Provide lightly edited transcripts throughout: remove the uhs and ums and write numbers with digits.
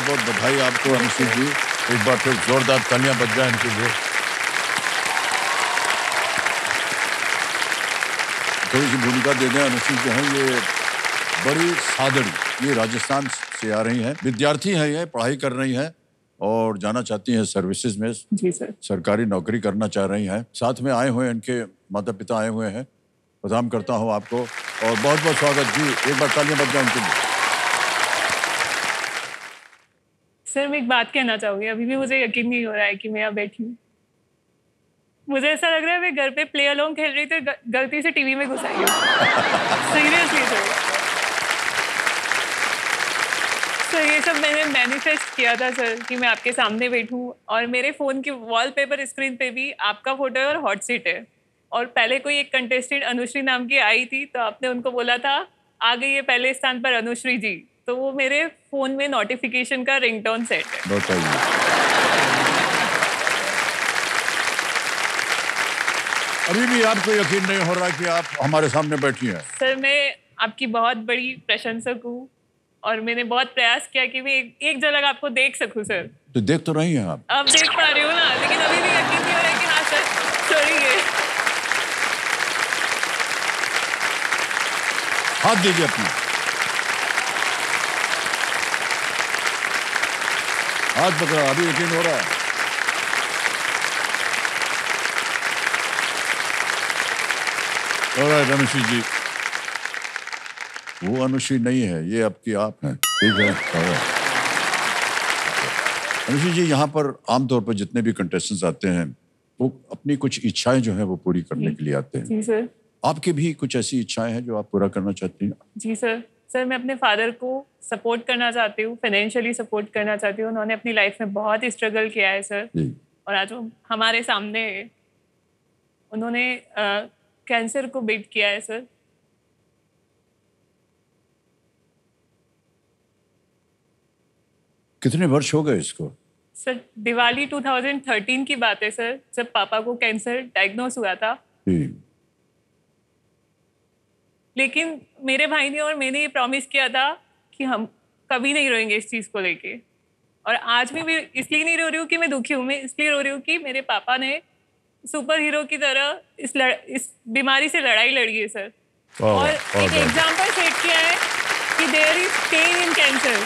बहुत बधाई आपको अनुश्री जी। एक बार फिर जोरदार तालियां बज जाए इनके लिए। थोड़ी सी भूमिका दे दें। अनुश्री जो है ये बड़ी सादड़ी, ये राजस्थान से आ रही हैं, विद्यार्थी हैं, ये पढ़ाई कर रही हैं और जाना चाहती हैं सर्विसेज में। जी सर। सरकारी नौकरी करना चाह रही हैं। साथ में आए हुए हैं, इनके माता पिता आए हुए हैं। प्रणाम करता हूं आपको और बहुत बहुत स्वागत जी। एक बार तालियां बज जाएं उनके लिए। सर मैं एक बात कहना चाहूंगी, अभी भी मुझे यकीन नहीं हो रहा है कि मैं यहाँ बैठी हूँ। मुझे ऐसा लग रहा है मैं घर पे प्ले अलोंग खेल रही थी, गलती से टीवी में घुस आई हूँ। सीरियसली सर ये सब मैंने मैनिफेस्ट किया था सर कि मैं आपके सामने बैठूं और मेरे फोन की वॉलपेपर स्क्रीन पे भी आपका फोटो है और हॉट सीट है। और पहले कोई एक कंटेस्टेंट अनुश्री नाम की आई थी तो आपने उनको बोला था आ गई है पहले स्थान पर अनुश्री जी, तो वो मेरे फोन में नोटिफिकेशन का रिंगटोन सेट है। अभी भी आपको यकीन नहीं हो रहा कि आप हमारे सामने बैठी हैं। सर मैं आपकी बहुत बड़ी प्रशंसक हूँ और मैंने बहुत प्रयास किया कि मैं एक झलक आपको देख सकूं सर। तो देख तो रही हैं आप। अब देख पा रही हो ना, लेकिन अभी भी यकीन नहीं हो रहा है कि हाँ सर सॉरी है। हाथ दीजिए अपना, हाथ पकड़ा, अभी यकीन हो रहा है। ऑलराइट अनुश्री जी, वो अनुश्री नहीं है, ये आपकी आप हैं, ठीक है। अनुश्री जी, यहाँ पर आमतौर पर जितने भी कंटेस्टेंट्स आते हैं वो अपनी कुछ इच्छाएं जो है वो पूरी करने के लिए आते हैं। जी सर। आपकी भी कुछ ऐसी इच्छाएं हैं जो आप पूरा करना चाहती हैं? जी सर। सर मैं अपने फादर को सपोर्ट करना चाहती हूँ, फाइनेंशियली सपोर्ट करना चाहती हूँ। उन्होंने अपनी लाइफ में बहुत स्ट्रगल किया है सर जी। और आज वो हमारे सामने है। उन्होंने कैंसर को बीट किया है सर। कितने वर्ष हो गए इसको? सर दिवाली 2013 की बात है सर, जब पापा को कैंसर डायग्नोस हुआ था। लेकिन मेरे भाई ने और मैंने ये प्रॉमिस किया था कि हम कभी नहीं रोएंगे इस चीज़ को लेके। और आज भी मैं इसलिए नहीं रो रही हूँ कि मैं दुखी हूँ, मैं इसलिए रो रही हूँ कि मेरे पापा ने सुपर हीरो की तरह इस बीमारी से लड़ाई लड़ी है सर। और एक एग्जाम्पल सेट किया है कि there is pain in cancer.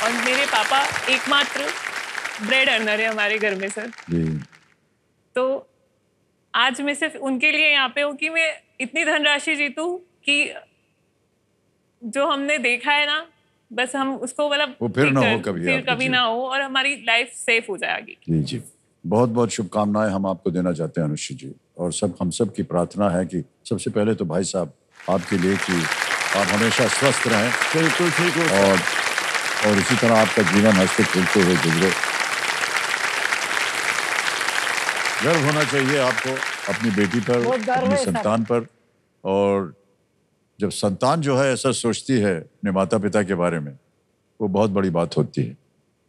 और मेरे पापा एकमात्र ब्रेड अर्नर है हमारे घर में सर। तो आज मैं सिर्फ उनके लिए यहाँ पे हूँ कि मैं इतनी धनराशि जीतूं कि जो हमने देखा है ना, बस हम उसको मतलब वो फिर ना हो कभी, फिर कभी ना हो और हमारी लाइफ सेफ हो जाएगी। जी जी, बहुत बहुत शुभकामनाएं हम आपको देना चाहते हैं अनुश्री जी। और हम सब की प्रार्थना है कि सबसे पहले तो भाई साहब आपके लिए कि आप हमेशा स्वस्थ रहें, बिल्कुल ठीक हो, और इसी तरह आपका जीवन हंसते खेलते हुए गुजरे। गर्व होना चाहिए आपको अपनी बेटी पर, अपनी संतान पर। और जब संतान जो है ऐसा सोचती है अपने माता पिता के बारे में, वो बहुत बड़ी बात होती है।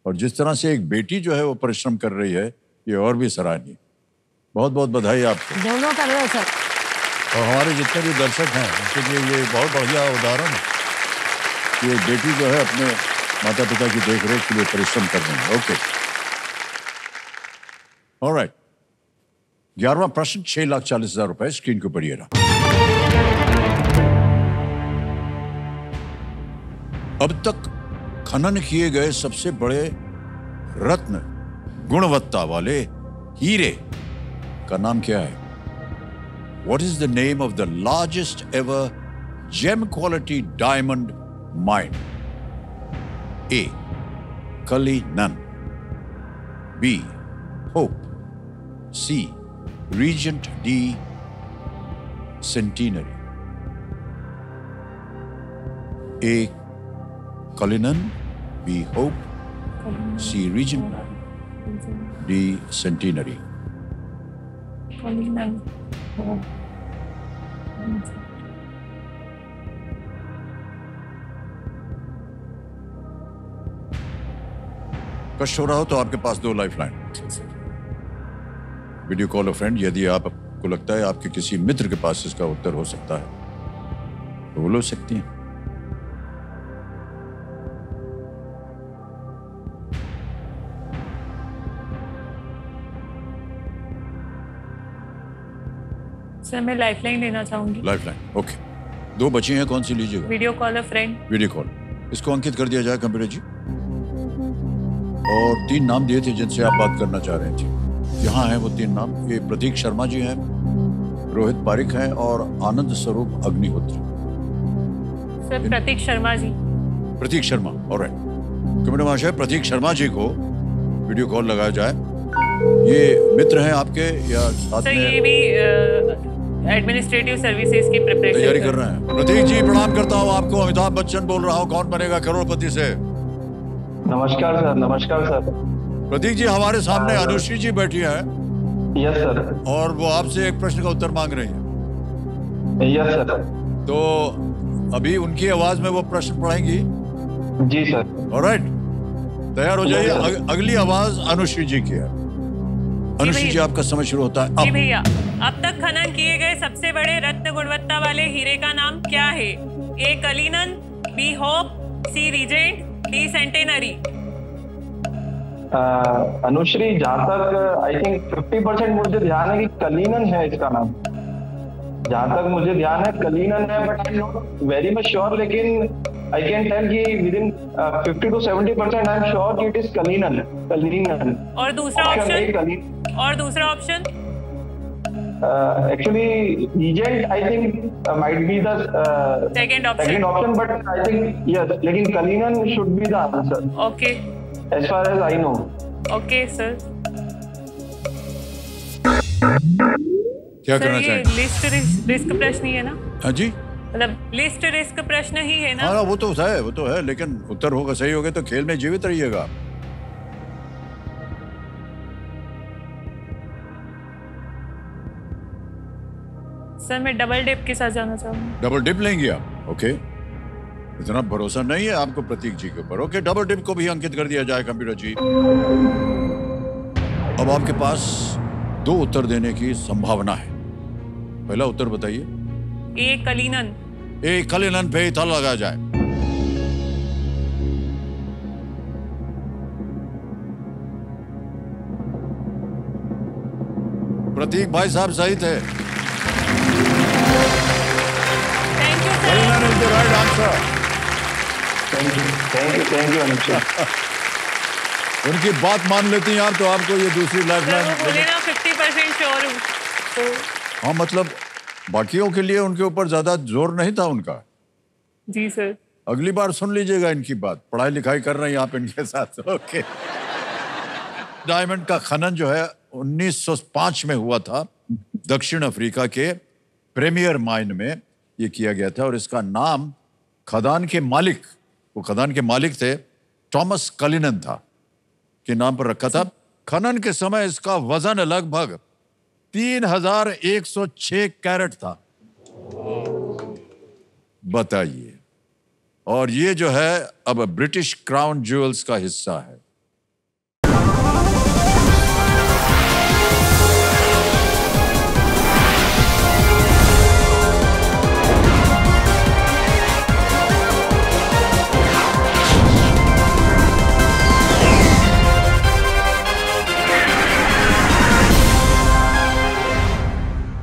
और जिस तरह से एक बेटी जो है वो परिश्रम कर रही है, ये और भी सराहनीय। बहुत बहुत बधाई आपको। दोनों कर रहे हैं सर। और हमारे जितने भी दर्शक हैं उनके लिए ये बहुत बढ़िया उदाहरण है कि एक बेटी जो है अपने माता पिता की देखरेख के लिए परिश्रम कर रही है। Okay, alright. 11वां प्रश्न, 6,40,000 रुपए स्क्रीन के ऊपर ये रहा। अब तक खनन किए गए सबसे बड़े रत्न गुणवत्ता वाले हीरे का नाम क्या है? What is the name of the largest ever gem quality diamond mine? A. Cullinan. B. Hope. C. Regent D. Centenary. A. Cullinan. B. Hope. C. Regent D. Centenary. Cullinan. कष्ट हो रहा हो तो आपके पास 2 लाइफलाइन। वीडियो कॉल अ friend, यदि आपको लगता है आपके किसी मित्र के पास इसका उत्तर हो सकता है तो वो ले सकती हैं। सर मैं लाइफलाइन देना चाहूंगी। Lifeline, okay. 2 बची हैं, कौन सी लीजिएगा? वीडियो कॉल अ फ्रेंड। वीडियो कॉल, इसको अंकित कर दिया जाए कंप्यूटर जी। और 3 नाम दिए थे जिनसे आप बात करना चाह रहे थे, यहाँ हैं वो 3 नाम। ये प्रतीक शर्मा जी हैं, रोहित पारिक हैं और आनंद स्वरूप अग्निहोत्री। सर प्रतीक शर्मा जी। प्रतीक शर्मा, ऑलराइट। कंप्यूटर महाशय, प्रतीक शर्मा जी को वीडियो कॉल लगाया जाए। ये मित्र हैं आपके या साथ सर में? ये भी एडमिनिस्ट्रेटिव सर्विसेज की प्रिपरेशन तैयारी कर रहे हैं। प्रतीक जी प्रणाम करता हूँ आपको, अमिताभ बच्चन बोल रहा हूँ, कौन बनेगा करोड़पति से। नमस्कार सर। नमस्कार सर। प्रतीक जी, हमारे सामने अनुश्री जी बैठी है। Yes sir. और वो आपसे एक प्रश्न का उत्तर मांग रही है। Yes sir. तो अभी उनकी आवाज में वो प्रश्न पढ़ेंगी। जी सर। ऑलराइट, तैयार हो जाइए। अगली आवाज अनुश्री जी की है। अनुश्री जी, आपका समय शुरू होता है जी भैया। अब तक खनन किए गए सबसे बड़े रत्न गुणवत्ता वाले हीरे का नाम क्या है? ए कलिनन, बी होप, सी रिजेंट, डी सेंटेनरी। अनुश्री, जहाँ तक आई थिंक 50% मुझे ध्यान है कि कलिनन है इसका नाम। जहाँ तक मुझे ध्यान है कलिनन है, but I am not very much sure, लेकिन आई कैन टेल कि within 50 to 70% I am sure कि इट इज कलिनन। कलिनन। और दूसरा option? Actually, regent I think might be the second option, but I think yes, लेकिन Kalinan should be the answer. Okay. As far as I know. Okay, sir. क्या करना चाहिए? List risk प्रश्न ही है ना? हाँ जी, मतलब लिस्ट रिस्क प्रश्न ही है ना? हाँ वो तो है, लेकिन उत्तर होगा सही होगा तो खेल में जीवित रहिएगा। सर मैं डबल डिप के साथ जाना चाहूंगी। डबल डिप लेंगे आप? ओके, इतना भरोसा नहीं है आपको प्रतीक जी के ऊपर। ओके, डबल डिप को भी अंकित कर दिया जाए कंप्यूटर जी। अब आपके पास 2 उत्तर देने की संभावना है। पहला उत्तर बताइए। ए कलिनन। ए कलिनन पे ताला लगाया जाए। प्रतीक भाई साहब सही थे। Kalinan is the right answer. Thank you Anushree. उनकी बात मान लेती हैं आप तो आपको ये दूसरी लाइफलाइन। बोले ना 50% श्योर हूँ तो। हाँ, मतलब बाकियों के लिए उनके ऊपर ज्यादा जोर नहीं था उनका। जी सर। अगली बार सुन लीजिएगा इनकी बात, पढ़ाई लिखाई कर रही हैं आप इनके साथ। ओके। डायमंड का खनन जो है 1905 में हुआ था, दक्षिण अफ्रीका के प्रीमियर माइन में ये किया गया था। और इसका नाम खदान के मालिक, वो खदान के मालिक थे, थॉमस कलिनन था, के नाम पर रखा था। खनन के समय इसका वजन लगभग 3106 कैरेट था। बताइए। और ये जो है अब ब्रिटिश क्राउन ज्वेल्स का हिस्सा है।